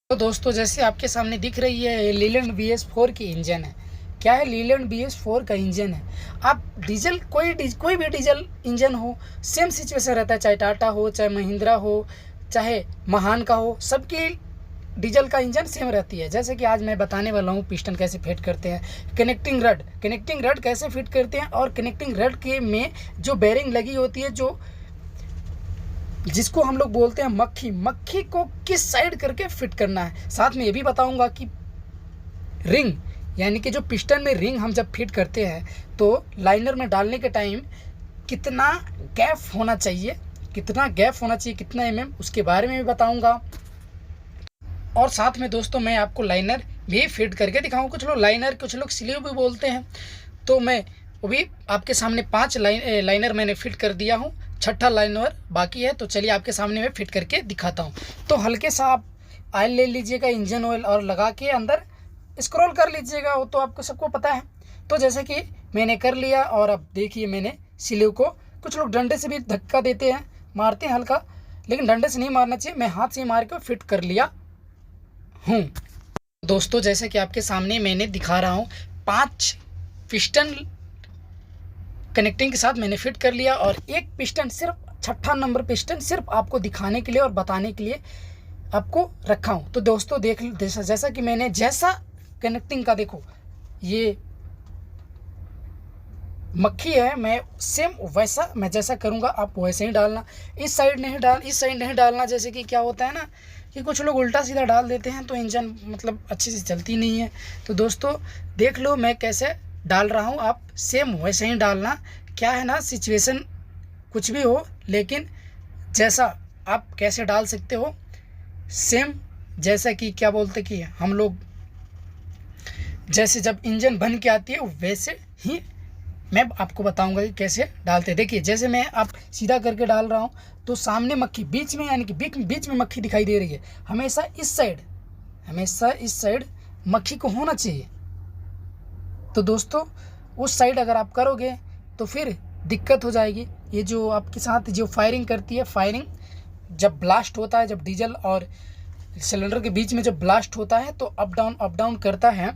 तो दोस्तों जैसे आपके सामने दिख रही है लीलैंड BS4 की इंजन है। क्या है? लीलैंड BS4 का इंजन है। आप डीजल कोई भी डीजल इंजन हो, सेम सिचुएशन रहता है, चाहे टाटा हो, चाहे महिंद्रा हो, चाहे महान का हो, सबकी डीजल का इंजन सेम रहती है। जैसे कि आज मैं बताने वाला हूँ पिस्टन कैसे फिट करते हैं, कनेक्टिंग रड कैसे फिट करते हैं, और कनेक्टिंग रड के में जो बेरिंग लगी होती है, जो जिसको हम लोग बोलते हैं मक्खी को किस साइड करके फिट करना है। साथ में ये भी बताऊंगा कि रिंग, यानी कि जो पिस्टन में रिंग हम जब फिट करते हैं तो लाइनर में डालने के टाइम कितना गैप होना चाहिए, कितना उसके बारे में भी बताऊंगा। और साथ में दोस्तों मैं आपको लाइनर भी फिट करके दिखाऊंगा। कुछ लोग लाइनर, कुछ लोग स्लीव भी बोलते हैं, तो मैं वो भी आपके सामने 5 लाइनर मैंने फिट कर दिया हूँ, 6ठा लाइनर बाकी है। तो चलिए आपके सामने मैं फिट करके दिखाता हूँ। तो हल्के सा आप ऑयल ले लीजिएगा, इंजन ऑयल, और लगा के अंदर स्क्रॉल कर लीजिएगा। वो तो आपको सबको पता है। तो जैसे कि मैंने कर लिया, और अब देखिए मैंने स्लीव को, कुछ लोग डंडे से भी धक्का देते हैं, मारते हैं हल्का, लेकिन डंडे से नहीं मारना चाहिए। मैं हाथ से मार के फिट कर लिया हूँ। दोस्तों जैसे कि आपके सामने मैंने दिखा रहा हूँ, 5 पिस्टन कनेक्टिंग के साथ मैंने फिट कर लिया, और एक पिस्टन, सिर्फ 6ठा नंबर पिस्टन, सिर्फ आपको दिखाने के लिए और बताने के लिए आपको रखा हूँ। तो दोस्तों जैसा कि मैंने जैसा कनेक्टिंग का, देखो ये मक्खी है, मैं सेम वैसा मैं जैसा करूँगा आप वैसे ही डालना। इस साइड नहीं डालना। जैसे कि क्या होता है ना कि कुछ लोग उल्टा सीधा डाल देते हैं, तो इंजन मतलब अच्छे से चलती नहीं है। तो दोस्तों देख लो मैं कैसे डाल रहा हूँ, आप सेम वैसे ही डालना। क्या है ना, सिचुएशन कुछ भी हो, लेकिन जैसा आप कैसे डाल सकते हो सेम, जैसा कि क्या बोलते कि हम लोग जैसे जब इंजन बन के आती है वैसे ही मैं आपको बताऊंगा कि कैसे डालते हैं। देखिए जैसे मैं आप सीधा करके डाल रहा हूँ, तो सामने मक्खी बीच में, यानी कि बीच में मक्खी दिखाई दे रही है। हमेशा इस साइड मक्खी को होना चाहिए। तो दोस्तों उस साइड अगर आप करोगे तो फिर दिक्कत हो जाएगी। ये जो आपके साथ जो फायरिंग करती है, फायरिंग जब ब्लास्ट होता है, जब डीजल और सिलेंडर के बीच में जब ब्लास्ट होता है, तो अप डाउन करता है,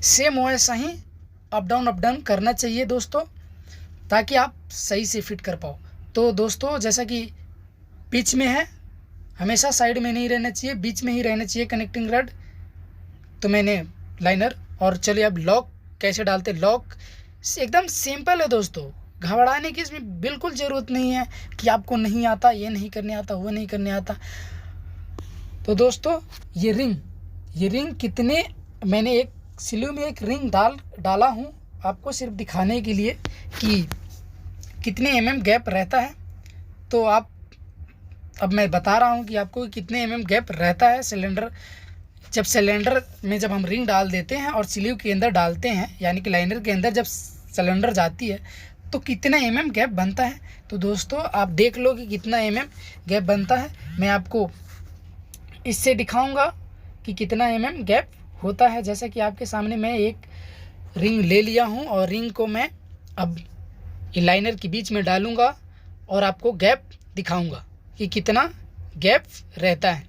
सेम वैसा ही अप डाउन करना चाहिए दोस्तों, ताकि आप सही से फिट कर पाओ। तो दोस्तों जैसा कि बीच में है, हमेशा साइड में नहीं रहना चाहिए, बीच में ही रहना चाहिए कनेक्टिंग रड। तो मैंने लाइनर, और चलिए अब लॉक कैसे डालते। लॉक एकदम सिंपल है दोस्तों, घबराने की इसमें बिल्कुल ज़रूरत नहीं है कि आपको नहीं आता, ये नहीं करने आता, वो नहीं करने आता। तो दोस्तों ये रिंग कितने, मैंने एक स्लीव में एक रिंग डाला हूँ आपको सिर्फ दिखाने के लिए कि कितने गैप रहता है। तो आप, अब मैं बता रहा हूँ कि आपको कितने गैप रहता है सिलेंडर, जब सिलेंडर में जब हम रिंग डाल देते हैं और स्लीव के अंदर डालते हैं, यानी कि लाइनर के अंदर जब सिलेंडर जाती है, तो कितना गैप बनता है। तो दोस्तों आप देख लो कि कितना गैप बनता है। मैं आपको इससे दिखाऊंगा कि कितना गैप होता है। जैसा कि आपके सामने मैं एक रिंग ले लिया हूं, और रिंग को मैं अब लाइनर के बीच में डालूंगा और आपको गैप दिखाऊंगा कि कितना गैप रहता है।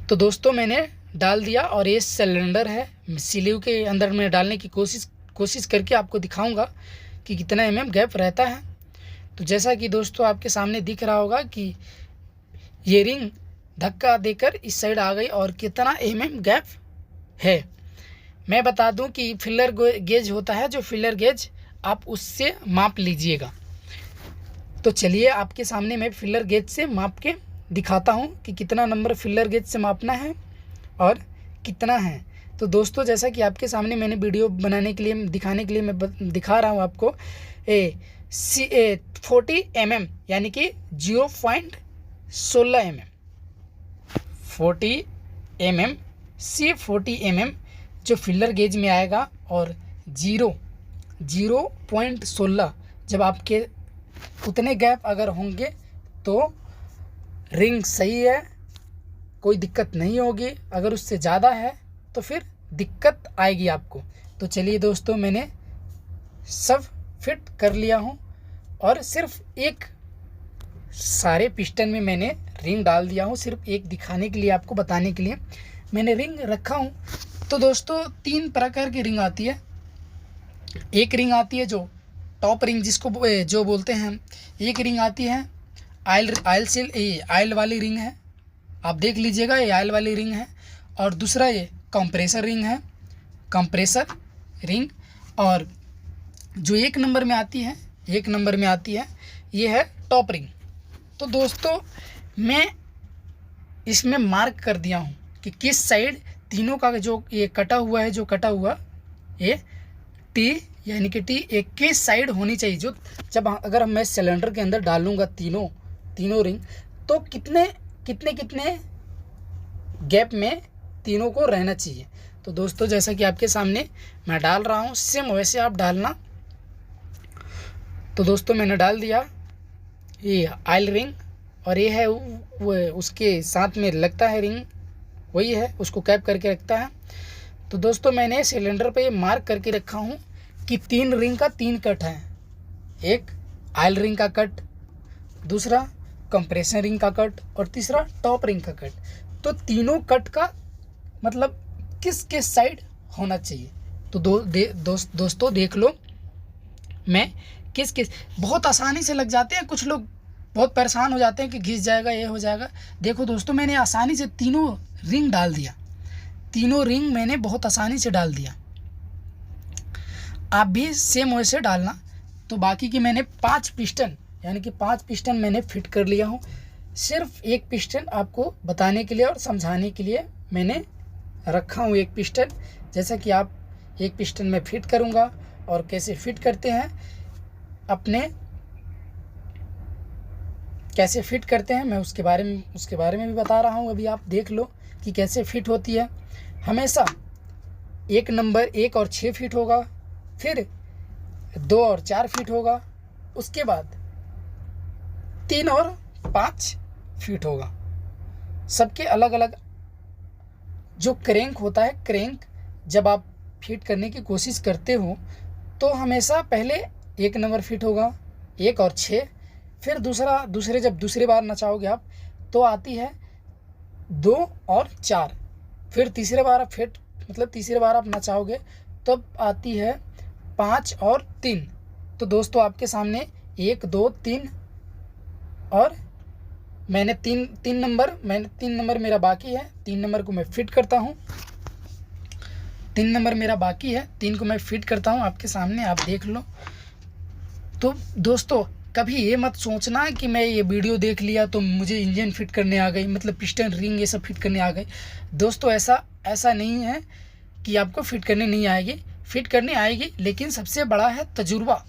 तो दोस्तों मैंने डाल दिया, और ये सिलेंडर है, स्लीव के अंदर में डालने की कोशिश करके आपको दिखाऊंगा कि कितना गैप रहता है। तो जैसा कि दोस्तों आपके सामने दिख रहा होगा कि ये रिंग धक्का देकर इस साइड आ गई, और कितना गैप है। मैं बता दूं कि फिलर गेज होता है, जो फिलर गेज आप उससे माप लीजिएगा। तो चलिए आपके सामने मैं फिलर गेज से माप के दिखाता हूं कि कितना नंबर फिलर गेज से मापना है और कितना है। तो दोस्तों जैसा कि आपके सामने मैंने वीडियो बनाने के लिए, दिखाने के लिए मैं दिखा रहा हूं आपको 40 mm, यानी कि 0.16 mm, 40 mm से 40 mm जो फिलर गेज में आएगा, और 0.16 जब आपके उतने गैप अगर होंगे तो रिंग सही है, कोई दिक्कत नहीं होगी। अगर उससे ज़्यादा है तो फिर दिक्कत आएगी आपको। तो चलिए दोस्तों मैंने सब फिट कर लिया हूँ, और सिर्फ एक सारे पिस्टन में मैंने रिंग डाल दिया हूँ, सिर्फ एक दिखाने के लिए, आपको बताने के लिए मैंने रिंग रखा हूँ। तो दोस्तों 3 प्रकार की रिंग आती है। एक रिंग आती है जो टॉप रिंग जिसको जो बोलते हैं, एक रिंग आती है आयल वाली रिंग है, आप देख लीजिएगा ये आयल वाली रिंग है। और दूसरा ये कंप्रेसर रिंग है, कंप्रेसर रिंग। और जो 1 नंबर में आती है, 1 नंबर में आती है, ये है टॉप रिंग। तो दोस्तों मैं इसमें मार्क कर दिया हूँ कि किस साइड तीनों का जो ये कटा हुआ है, जो कटा हुआ ये टी यानी कि टी एक किस साइड होनी चाहिए। जो जब अगर मैं सिलेंडर के अंदर डालूँगा तीनों रिंग, तो कितने कितने कितने गैप में तीनों को रहना चाहिए। तो दोस्तों जैसा कि आपके सामने मैं डाल रहा हूँ, सेम वैसे आप डालना। तो दोस्तों मैंने डाल दिया ये आयल रिंग, और ये है वो उसके साथ में लगता है रिंग, वही है, उसको कैप करके रखता है। तो दोस्तों मैंने सिलेंडर पे मार्क करके रखा हूँ कि 3 रिंग का 3 कट है। एक आयल रिंग का कट, दूसरा कंप्रेसर रिंग का कट, और तीसरा टॉप रिंग का कट। तो तीनों कट का मतलब किस किस साइड होना चाहिए। तो दोस्तों देख लो मैं किस किस, बहुत आसानी से लग जाते हैं, कुछ लोग बहुत परेशान हो जाते हैं कि घिस जाएगा, ये हो जाएगा। देखो दोस्तों मैंने आसानी से तीनों रिंग डाल दिया, तीनों रिंग मैंने बहुत आसानी से डाल दिया। आप भी सेम वैसे डालना। तो बाकी की मैंने 5 पिस्टन यानी कि 5 पिस्टन मैंने फिट कर लिया हूँ। सिर्फ एक पिस्टन आपको बताने के लिए और समझाने के लिए मैंने रखा हूँ, एक पिस्टन। जैसा कि आप एक पिस्टन में फिट करूँगा और कैसे फिट करते हैं कैसे फिट करते हैं मैं उसके बारे में भी बता रहा हूँ। अभी आप देख लो कि कैसे फिट होती है। हमेशा 1 नंबर 1 और 6 फीट होगा, फिर 2 और 4 फीट होगा, उसके बाद 3 और 5 फीट होगा। सबके अलग अलग जो क्रैंक होता है, क्रैंक जब आप फिट करने की कोशिश करते हो तो हमेशा पहले 1 नंबर फिट होगा, 1 और 6, फिर जब दूसरी बार नचाओगे आप तो आती है 2 और 4, फिर तीसरे बार आप नचाओगे तब आती है 5 और 3। तो दोस्तों आपके सामने 1 2 3 और मैंने 3 नंबर मेरा बाकी है। 3 नंबर को मैं फिट करता हूँ, 3 नंबर मेरा बाकी है, 3 को मैं फिट करता हूँ आपके सामने, आप देख लो। तो दोस्तों कभी ये मत सोचना कि मैं ये वीडियो देख लिया तो मुझे इंजन फिट करने आ गई, मतलब पिस्टन रिंग ये सब फिट करने आ गई। दोस्तों ऐसा नहीं है कि आपको फिट करने नहीं आएगी, फिट करने आएगी, लेकिन सबसे बड़ा है तजुर्बा।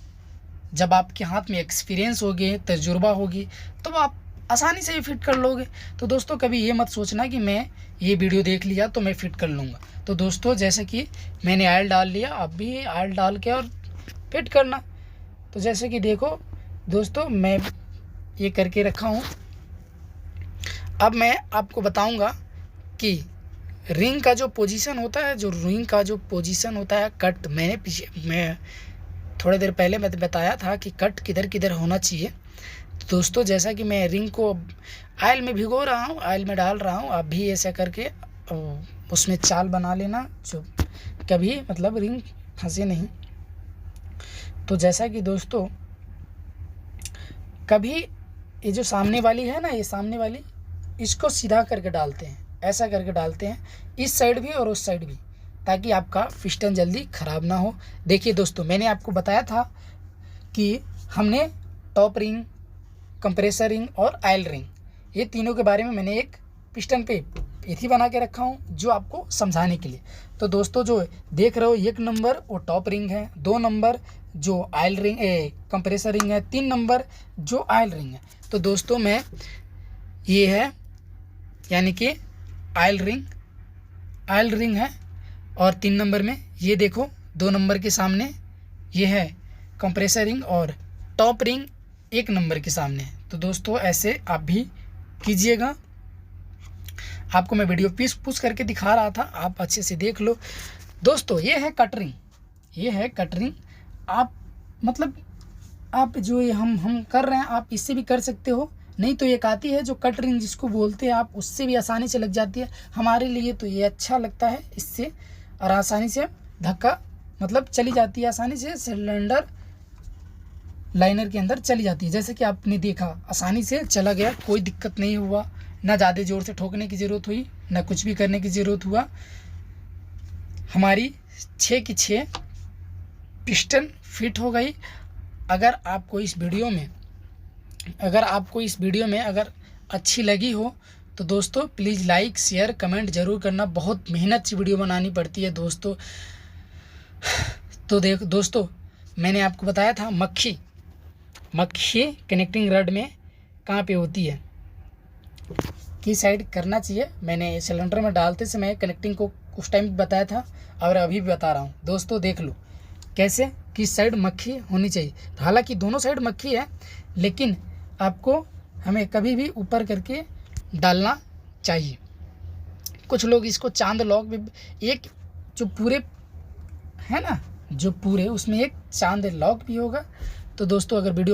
जब आपके हाथ में एक्सपीरियंस होगी, तजुर्बा होगी, तो आप आसानी से ये फिट कर लोगे। तो दोस्तों कभी ये मत सोचना कि मैं ये वीडियो देख लिया तो मैं फिट कर लूँगा। तो दोस्तों जैसे कि मैंने ऑयल डाल लिया, आप भी ऑयल डाल के और फिट करना। तो जैसे कि देखो दोस्तों मैं ये करके रखा हूँ। अब मैं आपको बताऊंगा कि रिंग का जो पोजीशन होता है, कट मैं थोड़ी देर पहले मैं बताया था कि कट किधर किधर होना चाहिए। तो दोस्तों जैसा कि मैं रिंग को ऑयल में भिगो रहा हूँ, ऑयल में डाल रहा हूँ, आप भी ऐसा करके उसमें चाल बना लेना जो कभी मतलब रिंग फंसे नहीं। तो जैसा कि दोस्तों कभी ये जो सामने वाली है ना, ये सामने वाली, इसको सीधा करके डालते हैं, ऐसा करके डालते हैं, इस साइड भी और उस साइड भी, ताकि आपका पिस्टन जल्दी ख़राब ना हो। देखिए दोस्तों मैंने आपको बताया था कि हमने टॉप रिंग, कंप्रेसर रिंग और ऑयल रिंग, ये तीनों के बारे में मैंने एक पिस्टन पे एथी बना के रखा हूँ जो आपको समझाने के लिए। तो दोस्तों जो देख रहे हो 1 नंबर वो टॉप रिंग है, 2 नंबर जो ऑयल रिंग कंप्रेसर रिंग है, 3 नंबर जो ऑयल रिंग है। तो दोस्तों मैं ये है यानी कि ऑयल रिंग है, और 3 नंबर में ये देखो 2 नंबर के सामने ये है कंप्रेसर रिंग, और टॉप रिंग 1 नंबर के सामने। तो दोस्तों ऐसे आप भी कीजिएगा। आपको मैं वीडियो पुश करके दिखा रहा था, आप अच्छे से देख लो। दोस्तों ये है कटरिंग, आप मतलब आप जो ये हम कर रहे हैं आप इससे भी कर सकते हो, नहीं तो एक आती है जो कट रिंग जिसको बोलते हैं आप, उससे भी आसानी से लग जाती है। हमारे लिए तो ये अच्छा लगता है, इससे और आसानी से धक्का मतलब चली जाती है, आसानी से सिलेंडर लाइनर के अंदर चली जाती है। जैसे कि आपने देखा आसानी से चला गया, कोई दिक्कत नहीं हुआ, ना ज़्यादा ज़ोर से ठोकने की ज़रूरत हुई, ना कुछ भी करने की ज़रूरत हुआ। हमारी 6 की 6 पिस्टन फिट हो गई। अगर आपको इस वीडियो में अगर अच्छी लगी हो तो दोस्तों प्लीज़ लाइक शेयर कमेंट ज़रूर करना। बहुत मेहनत से वीडियो बनानी पड़ती है दोस्तों। तो दोस्तों मैंने आपको बताया था मक्खी कनेक्टिंग रड में कहाँ पे होती है, किस साइड करना चाहिए। मैंने सिलेंडर में डालते समय कनेक्टिंग को उस टाइम भी बताया था और अभी भी बता रहा हूँ। दोस्तों देख लो कैसे किस साइड मक्खी होनी चाहिए। हालांकि दोनों साइड मक्खी है, लेकिन आपको हमें कभी भी ऊपर करके डालना चाहिए। कुछ लोग इसको चांद लॉक भी, एक जो पूरे है ना, जो पूरे उसमें एक चांद लॉक भी होगा। तो दोस्तों अगर वीडियो